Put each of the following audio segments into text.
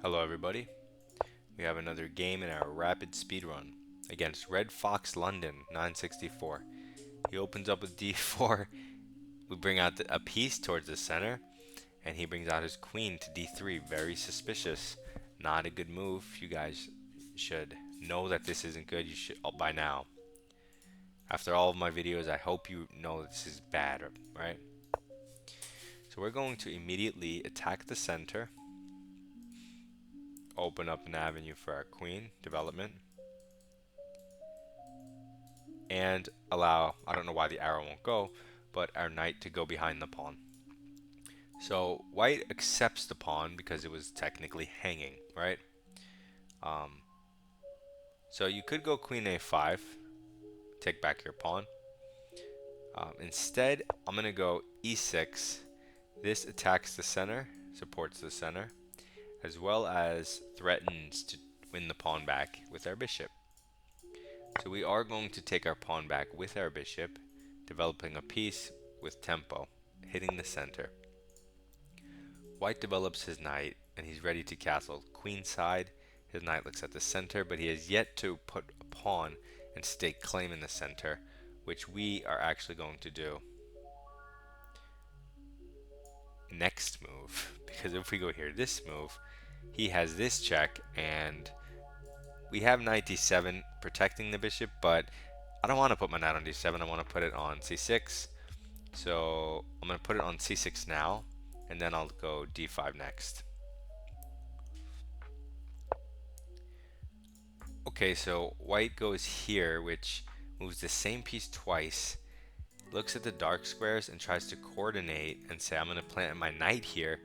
Hello everybody, we have another game in our rapid speedrun against Red Fox London 964. He opens up with d4, we bring out a piece towards the center, and he brings out his queen to d3. Very suspicious, not a good move. You guys should know that this isn't good. You should by now. After all of my videos, I hope you know that this is bad, right? So we're going to immediately attack the center, open up an avenue for our queen development, and allow, I don't know why the arrow won't go, but our knight to go behind the pawn. So white accepts the pawn because it was technically hanging, right? So you could go queen a5, take back your pawn. Instead, I'm going to go e6. This attacks the center, supports the center, as well as threatens to win the pawn back with our bishop. So we are going to take our pawn back with our bishop, developing a piece with tempo, hitting the center. White develops his knight, and he's ready to castle queenside. His knight looks at the center, but he has yet to put a pawn and stake claim in the center, which we are actually going to do next move. Because if we go here, this move, he has this check, and we have knight d7 protecting the bishop, but I don't want to put my knight on d7. I want to put it on c6. So I'm going to put it on c6 now, and then I'll go d5 next. Okay, so white goes here, which moves the same piece twice, looks at the dark squares and tries to coordinate and say, I'm going to plant my knight here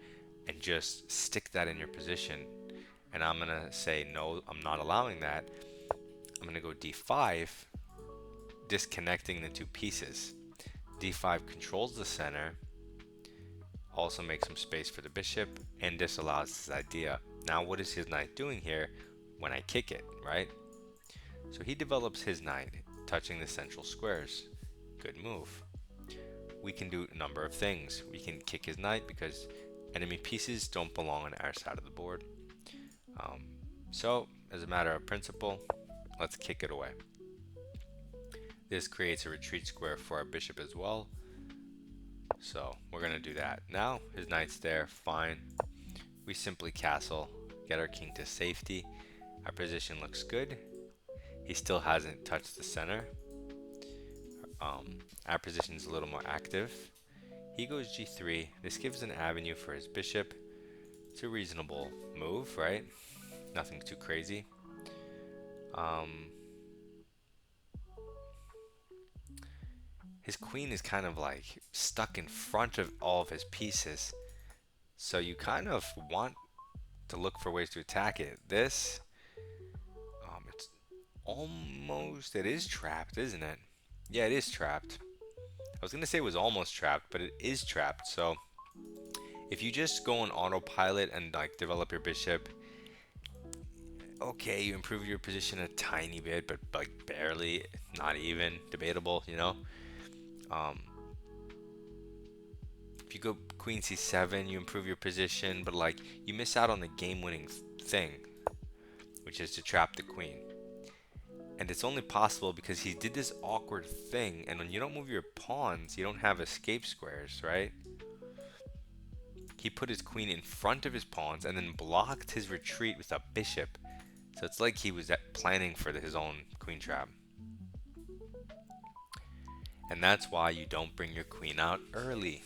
and just stick that in your position. And I'm going to say, no, I'm not allowing that. I'm going to go d5, disconnecting the two pieces. d5 controls the center, also makes some space for the bishop, and disallows this idea. Now, what is his knight doing here when I kick it, right? So he develops his knight, touching the central squares. Good move. We can do a number of things. We can kick his knight because enemy pieces don't belong on our side of the board. So, as a matter of principle, let's kick it away. This creates a retreat square for our bishop as well. So, we're going to do that. Now, his knight's there, fine. We simply castle, get our king to safety. Our position looks good. He still hasn't touched the center. Our position is a little more active. He goes g3. This gives an avenue for his bishop. It's a reasonable move, right? Nothing too crazy. His queen is kind of like stuck in front of all of his pieces. So you kind of want to look for ways to attack it. This, it's almost, it is trapped, isn't it? Yeah, it is trapped. I was going to say it was almost trapped, but it is trapped. So if you just go on autopilot and like develop your bishop, okay, you improve your position a tiny bit, but like barely, not even, debatable, you know? If you go queen c7, you improve your position, but like you miss out on the game-winning thing, which is to trap the queen. And it's only possible because he did this awkward thing, and when you don't move your pawns, you don't have escape squares, right? He put his queen in front of his pawns and then blocked his retreat with a bishop. So it's like he was planning for his own queen trap. And that's why you don't bring your queen out early.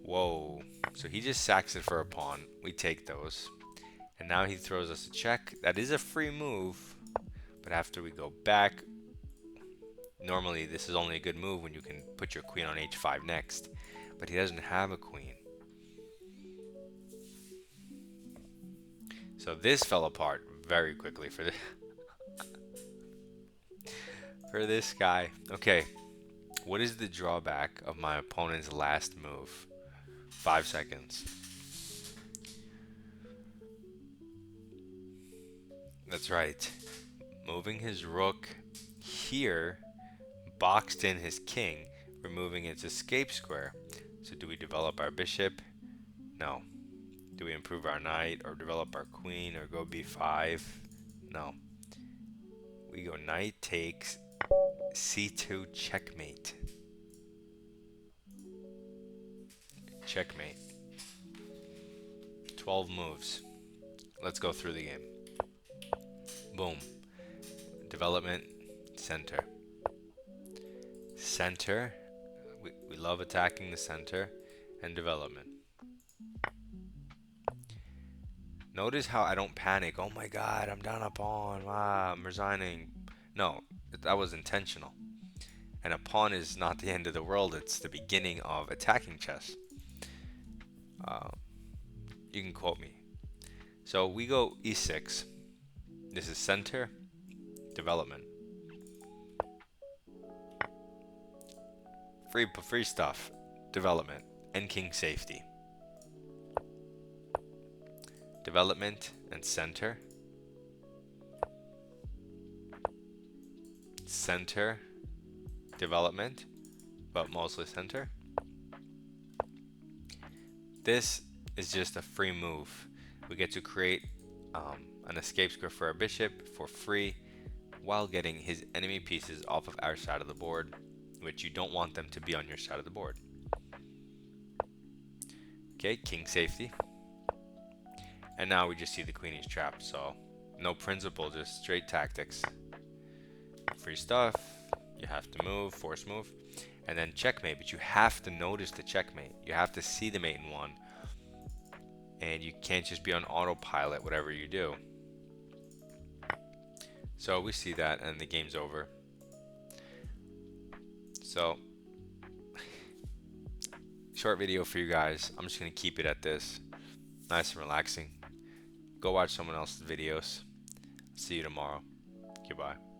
Whoa. So he just sacks it for a pawn. We take those. And now he throws us a check. That is a free move. But after we go back, normally this is only a good move when you can put your queen on h5 next. But he doesn't have a queen. So this fell apart very quickly for for this guy. Okay, what is the drawback of my opponent's last move? 5 seconds. That's right. Moving his rook here boxed in his king, removing its escape square. So do we develop our bishop? No. Do we improve our knight or develop our queen or go b5? No. We go knight takes c2 checkmate. Checkmate. 12 moves. Let's go through the game. Boom. Development, center. Center. We love attacking the center and development. Notice how I don't panic. Oh my god, I'm down a pawn. Ah, I'm resigning. No, that was intentional. And a pawn is not the end of the world. It's the beginning of attacking chess. You can quote me. So we go e6. This is center, development. Free stuff, development, and king safety. Development and center. Center, development, but mostly center. This is just a free move. We get to create an escape script for our bishop for free while getting his enemy pieces off of our side of the board, which you don't want them to be on your side of the board. Okay, king safety. And now we just see the queen is trapped, so no principle, just straight tactics. Free stuff, you have to move, force move, and then checkmate, but you have to notice the checkmate. You have to see the mate in one, and you can't just be on autopilot whatever you do. So we see that, and the game's over. So, short video for you guys. I'm just going to keep it at this. Nice and relaxing. Go watch someone else's videos. See you tomorrow. Goodbye.